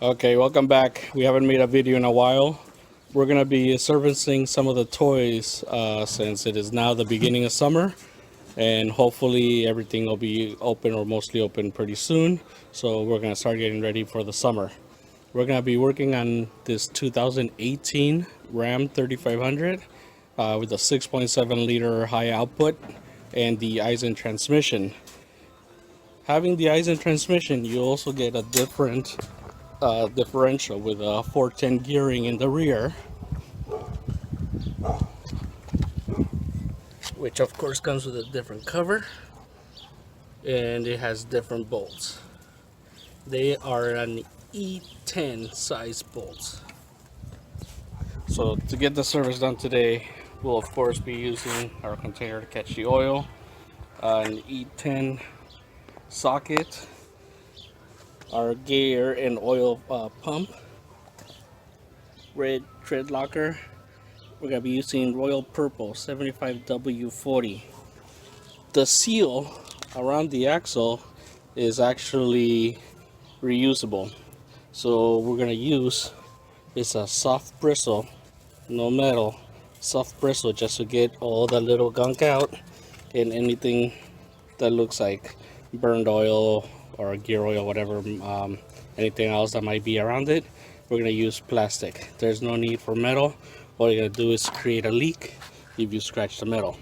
Okay, welcome back. We haven't made a video in a while. We're gonna be servicing some of the toys since it is now the beginning of summer, and hopefully everything will be open or mostly open pretty soon. So we're gonna start getting ready for the summer. We're gonna be working on this 2018 Ram 3500 with a 6.7 liter high output and the Aisin transmission. Having the Aisin transmission, you also get a different differential with a 410 gearing in the rear, which of course comes with a different cover, and it has different bolts. They are an E10 size bolts. So to get the service done today, we'll of course be using our container to catch the oil, an E10 socket, our gear and oil pump, red tread locker. We're going to be using Royal Purple 75W40. The seal around the axle is actually reusable. So we're going to use, it's a soft bristle, no metal, soft bristle, just to get all the little gunk out and anything that looks like burned oil or gear oil, whatever, anything else that might be around it. We're going to use plastic. There's no need for metal. All you're going to do is create a leak if you scratch the metal.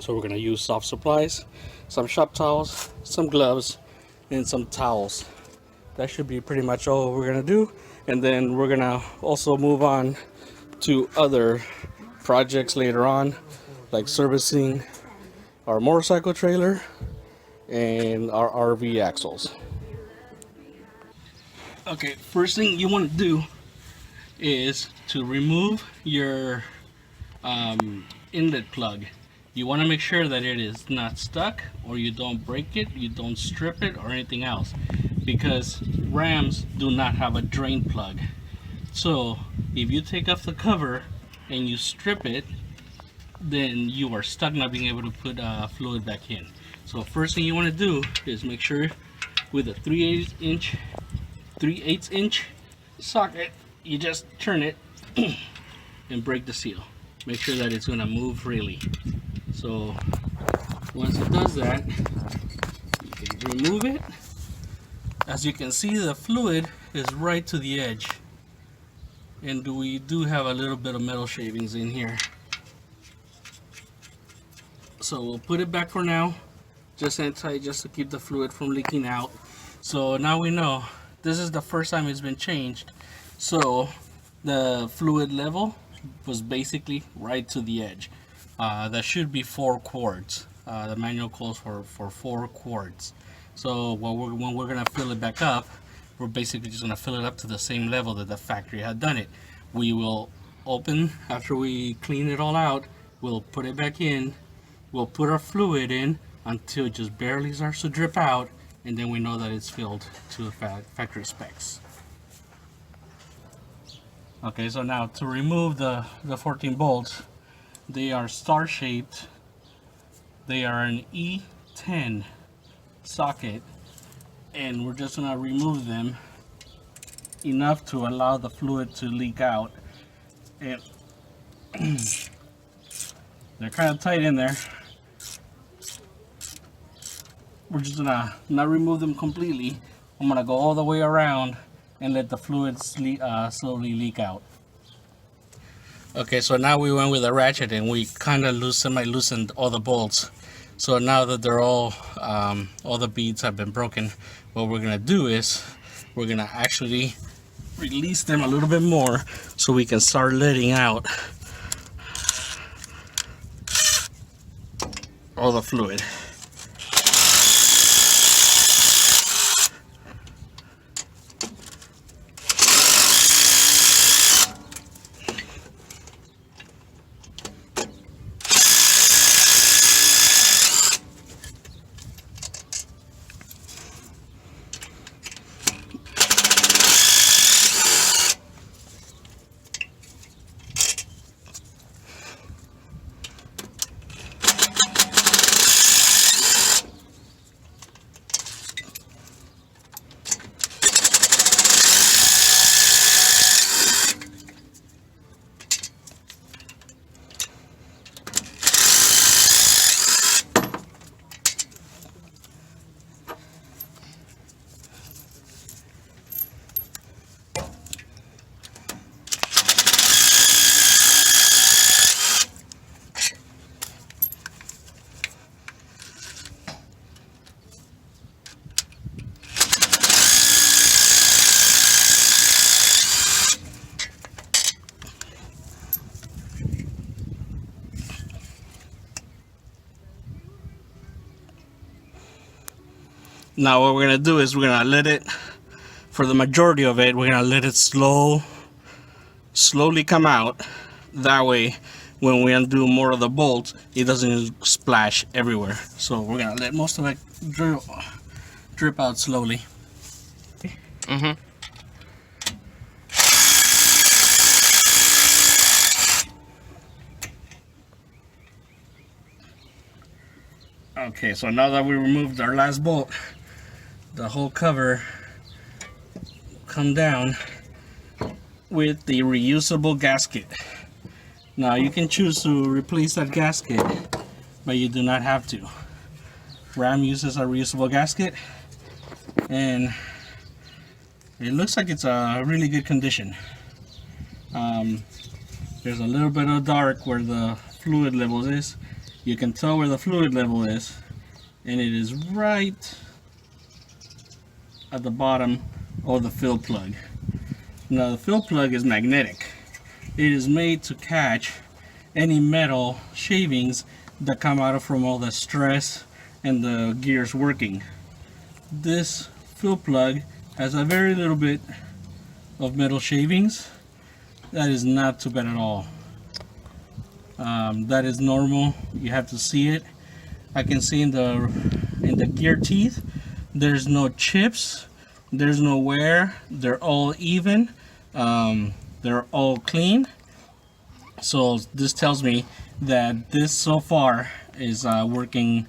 So we're going to use soft supplies, some shop towels, some gloves, and some towels. That should be pretty much all we're going to do. And then we're going to also move on to other projects later on, like servicing our motorcycle trailer and our RV axles. Okay, first thing you want to do is to remove your inlet plug. You want to make sure that it is not stuck, or you don't break it, you don't strip it, or anything else, because Rams do not have a drain plug. So if you take off the cover and you strip it, then you are stuck not being able to put fluid back in. So first thing you want to do is make sure with a 3/8 inch socket, you just turn it and break the seal. Make sure that it's going to move freely. So once it does that, you can remove it. As you can see, the fluid is right to the edge, and we do have a little bit of metal shavings in here. So we'll put it back for now, just in tight, just to keep the fluid from leaking out. So now we know this is the first time it's been changed. So the fluid level was basically right to the edge. That should be 4 quarts. The manual calls for 4 quarts. So when we're gonna fill it back up, we're basically just gonna fill it up to the same level that the factory had done it. We will open, after we clean it all out, we'll put it back in, we'll put our fluid in until it just barely starts to drip out, and then we know that it's filled to factory specs. Okay, so now to remove the 14 bolts, they are star shaped. They are an E10 socket, and we're just gonna remove them enough to allow the fluid to leak out. And they're kind of tight in there. We're just gonna not remove them completely. I'm gonna go all the way around and let the fluid slowly leak out. Okay, so now we went with a ratchet and we kind of semi-loosened all the bolts. So now that they're all the beads have been broken, what we're gonna do is we're gonna actually release them a little bit more so we can start letting out all the fluid. Now what we're gonna do is we're gonna let it, for the majority of it, we're gonna let it slowly come out. That way, when we undo more of the bolts, it doesn't splash everywhere. So we're gonna let most of it drip out slowly. Okay, so now that we removed our last bolt, the whole cover will come down with the reusable gasket. Now you can choose to replace that gasket, but you do not have to. Ram uses a reusable gasket, and it looks like it's a really good condition. There's a little bit of dark where the fluid level is. You can tell where the fluid level is, and it is right at the bottom of the fill plug. Now the fill plug is magnetic. It is made to catch any metal shavings that come out from all the stress and the gears working. This fill plug has a very little bit of metal shavings. That is not too bad at all. That is normal. You have to see it. I can see in the gear teeth, there's no chips, there's no wear. They're all even. They're all clean. So this tells me that this so far is working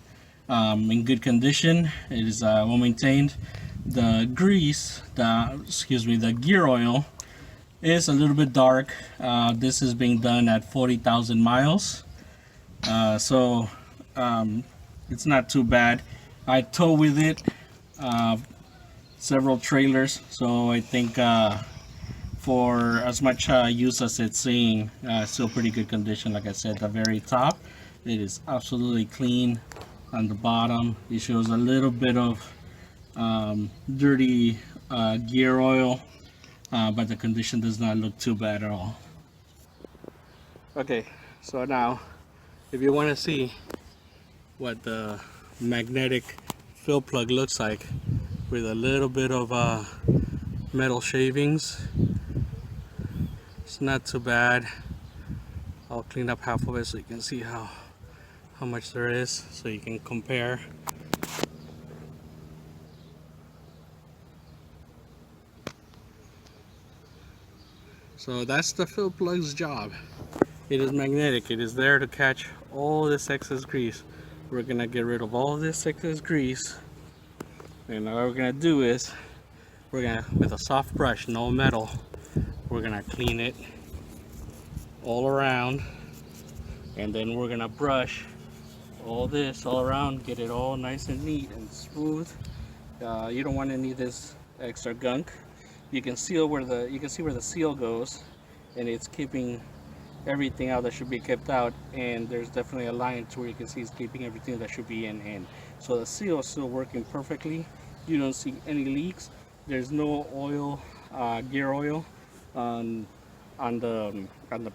in good condition. It is well maintained. The grease, the gear oil is a little bit dark. This is being done at 40,000 miles. So it's not too bad. I tow with it several trailers, so I think for as much use as it's seeing, still pretty good condition. Like I said, the very top, it is absolutely clean. On the bottom, it shows a little bit of dirty gear oil, but the condition does not look too bad at all. Okay, so now if you want to see what the magnetic fill plug looks like with a little bit of metal shavings, it's not too bad. I'll clean up half of it so you can see how much there is, so you can compare. So that's the fill plug's job. It is magnetic. It is there to catch all this excess grease. We're gonna get rid of all this excess grease, and what we're gonna do is we're gonna, with a soft brush, no metal, we're gonna clean it all around, and then we're gonna brush all this all around, get it all nice and neat and smooth. You don't want any of this extra gunk. You can see where the seal goes, and it's keeping everything out that should be kept out, and there's definitely a line to where you can see it's keeping everything that should be in. So the seal is still working perfectly. You don't see any leaks. There's no oil, gear oil on the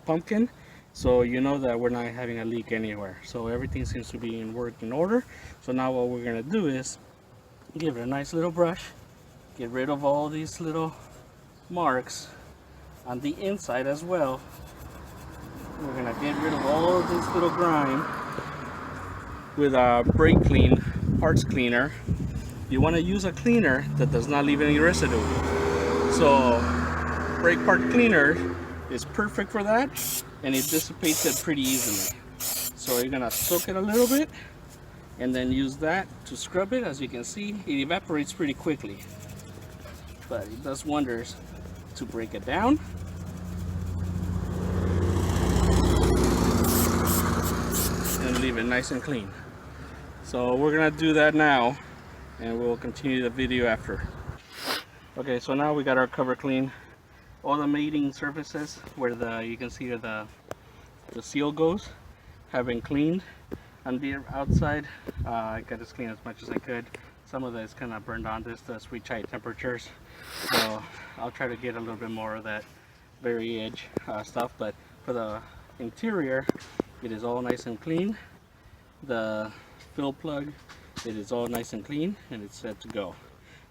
pumpkin, so you know that we're not having a leak anywhere. So everything seems to be in working order. So now what we're gonna do is give it a nice little brush, get rid of all these little marks on the inside as well. We're gonna get rid of all of this little grime with a brake clean parts cleaner. You want to use a cleaner that does not leave any residue. So brake part cleaner is perfect for that, and it dissipates it pretty easily. So you're gonna soak it a little bit and then use that to scrub it. As you can see, it evaporates pretty quickly, but it does wonders to break it down. And leave it nice and clean. So we're gonna do that now, and we'll continue the video after. Okay, so now we got our cover clean. All the mating surfaces where you can see the seal goes have been cleaned. On the outside, I got this clean as much as I could. Some of that is kind of burned on. This does reach high temperatures, so I'll try to get a little bit more of that very edge stuff. But for the interior, it is all nice and clean. The fill plug It is all nice and clean and it's set to go.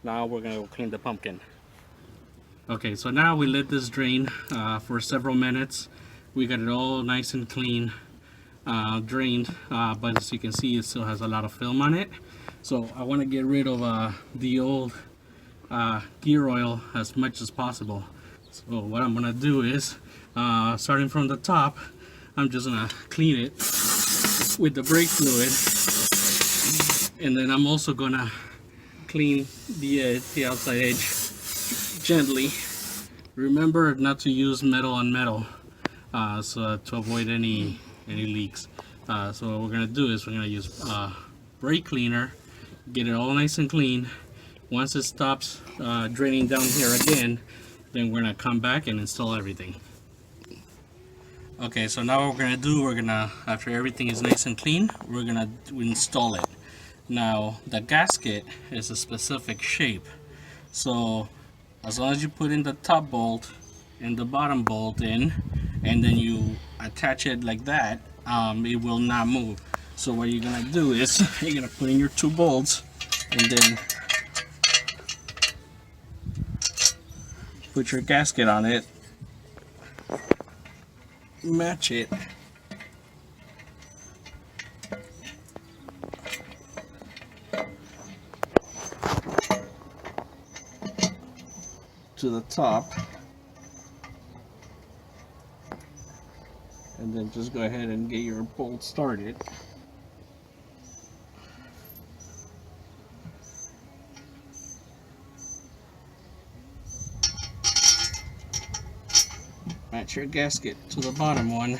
Now we're gonna go clean the pumpkin. Okay, so now we let this drain for several minutes. We got it all nice and clean, drained, but as you can see, it still has a lot of film on it. So I want to get rid of the old gear oil as much as possible. So what I'm gonna do is, starting from the top, I'm just gonna clean it with the brake fluid, and then I'm also gonna clean the outside edge gently. Remember not to use metal on metal, so to avoid any leaks. So what we're gonna do is we're gonna use brake cleaner, get it all nice and clean. Once it stops draining down here again, then we're gonna come back and install everything. Okay, so now what we're gonna do, after everything is nice and clean, we're gonna install it. Now the gasket is a specific shape, so as long as you put in the top bolt and the bottom bolt in, and then you attach it like that, it will not move. So what you're gonna do is you're gonna put in your two bolts and then put your gasket on it, match it, to the top, and then just go ahead and get your bolt started. Match your gasket to the bottom one.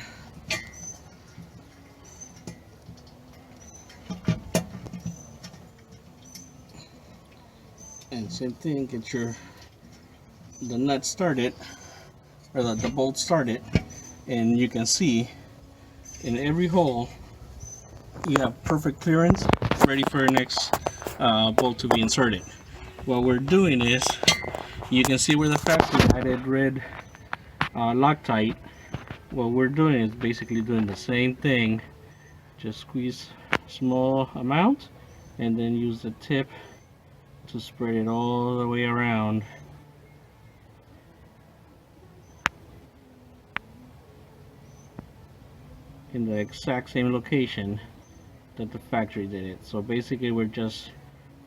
And same thing, get the nut started, or the bolt started, and you can see in every hole you have perfect clearance, ready for your next bolt to be inserted. What we're doing is, you can see where the factory added red Loctite. What we're doing is basically doing the same thing, just squeeze small amount and then use the tip to spread it all the way around. In the exact same location that the factory did it. So basically we're just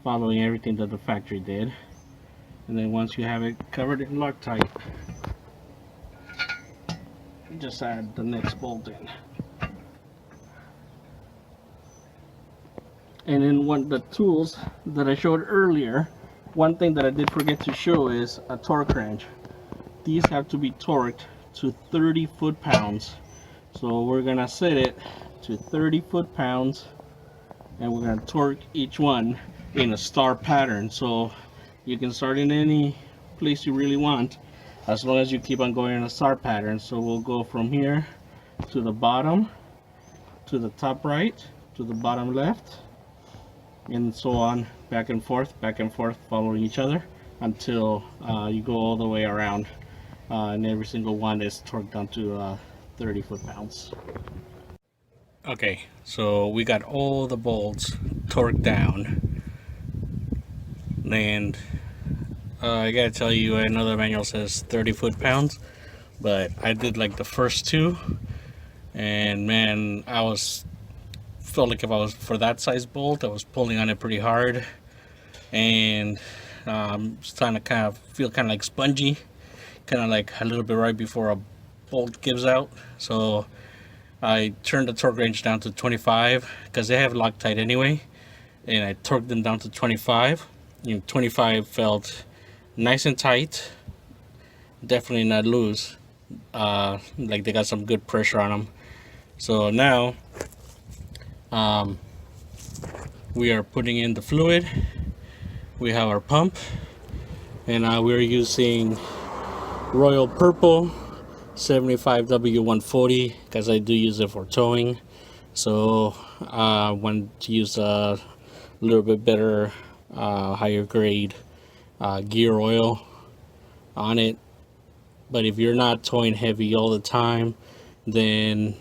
following everything that the factory did, and then once you have it covered in Loctite, just add the next bolt in. And then the tools that I showed earlier, one thing that I did forget to show is a torque wrench. These have to be torqued to 30 foot-pounds. So we're gonna set it to 30 foot-pounds, and we're gonna torque each one in a star pattern. So you can start in any place you really want, as long as you keep on going in a star pattern. So we'll go from here to the bottom, to the top right, to the bottom left, and so on, back and forth, following each other until you go all the way around, and every single one is torqued down to 30 foot-pounds. Okay, so we got all the bolts torqued down, and I gotta tell you, I know the manual says 30 foot-pounds, but I did like the first two, and man, felt like if I was for that size bolt, I was pulling on it pretty hard, and it's kind of feel kind of like spongy, kind of like a little bit right before a bolt gives out. So I turned the torque wrench down to 25 because they have Loctite anyway, and I torqued them down to 25. 25 felt nice and tight, definitely not loose, like they got some good pressure on them. So now we are putting in the fluid. We have our pump, and we're using Royal Purple 75W140 because I do use it for towing. So I want to use a little bit better, higher grade gear oil on it. But if you're not towing heavy all the time, then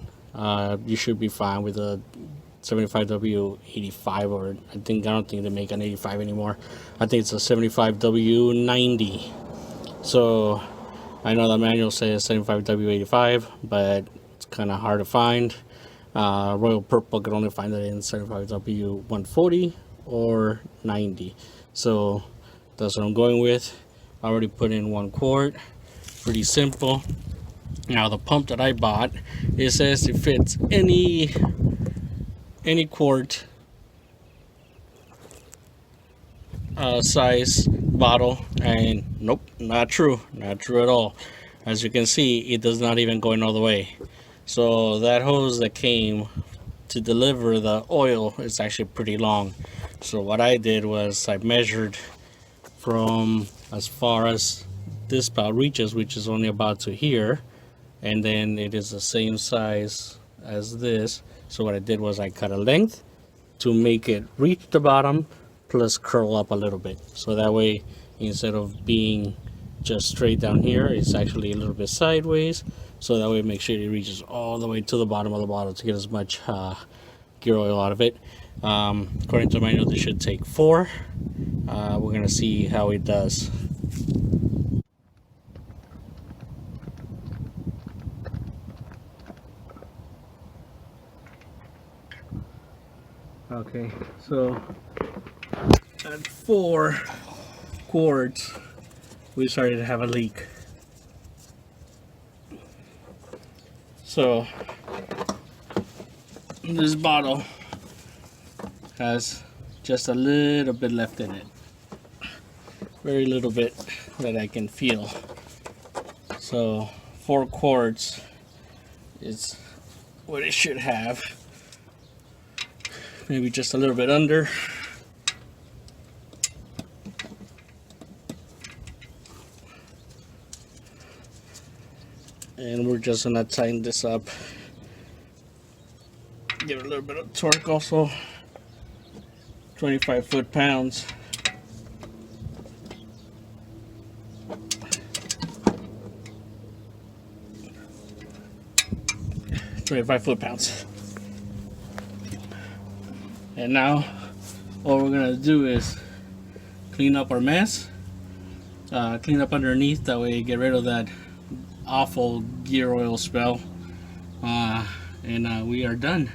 you should be fine with a 75W85, or I don't think they make an 85 anymore. I think it's a 75W90. So I know the manual says 75W85, but it's kind of hard to find. Royal Purple could only find it in 75W140 or 90. So that's what I'm going with. I already put in 1 quart. Pretty simple. Now the pump that I bought, it says it fits any quart size bottle, and nope, not true at all. As you can see, it does not even go in all the way. So that hose that came to deliver the oil is actually pretty long. So what I did was I measured from as far as this spout reaches, which is only about to here, and then it is the same size as this. So what I did was I cut a length to make it reach the bottom plus curl up a little bit, so that way instead of being just straight down here, it's actually a little bit sideways, so that way make sure it reaches all the way to the bottom of the bottle to get as much gear oil out of it. According to my note, this should take 4. We're gonna see how it does. Okay, so at 4 quarts we started to have a leak. So this bottle has just a little bit left in it, very little bit that I can feel. So 4 quarts is what it should have, maybe just a little bit under. And we're just gonna tighten this up, give it a little bit of torque also. 25 foot-pounds. And now what we're gonna do is clean up our mess, clean up underneath, that way get rid of that awful gear oil smell, and we are done,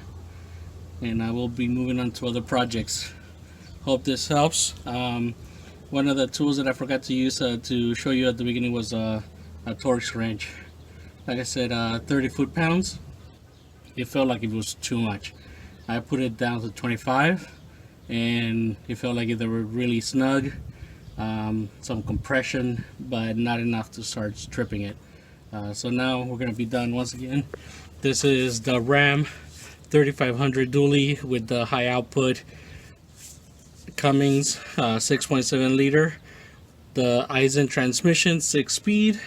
and I will be moving on to other projects. Hope this helps. One of the tools that I forgot to use to show you at the beginning was a Torx wrench. Like I said, 30 foot-pounds. It felt like it was too much. I put it down to 25, and it felt like they were really snug, some compression, but not enough to start stripping it. So now we're gonna be done once again. This is the Ram 3500 dually with the high output Cummins 6.7 liter, the Aisin transmission 6-speed,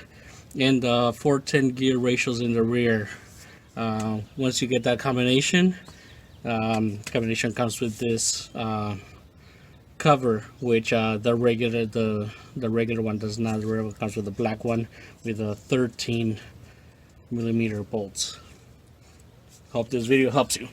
and the 410 gear ratios in the rear. Once you get that combination, comes with this cover, which the regular one does not. The regular one comes with the black one with a 13mm bolts. Hope this video helps you.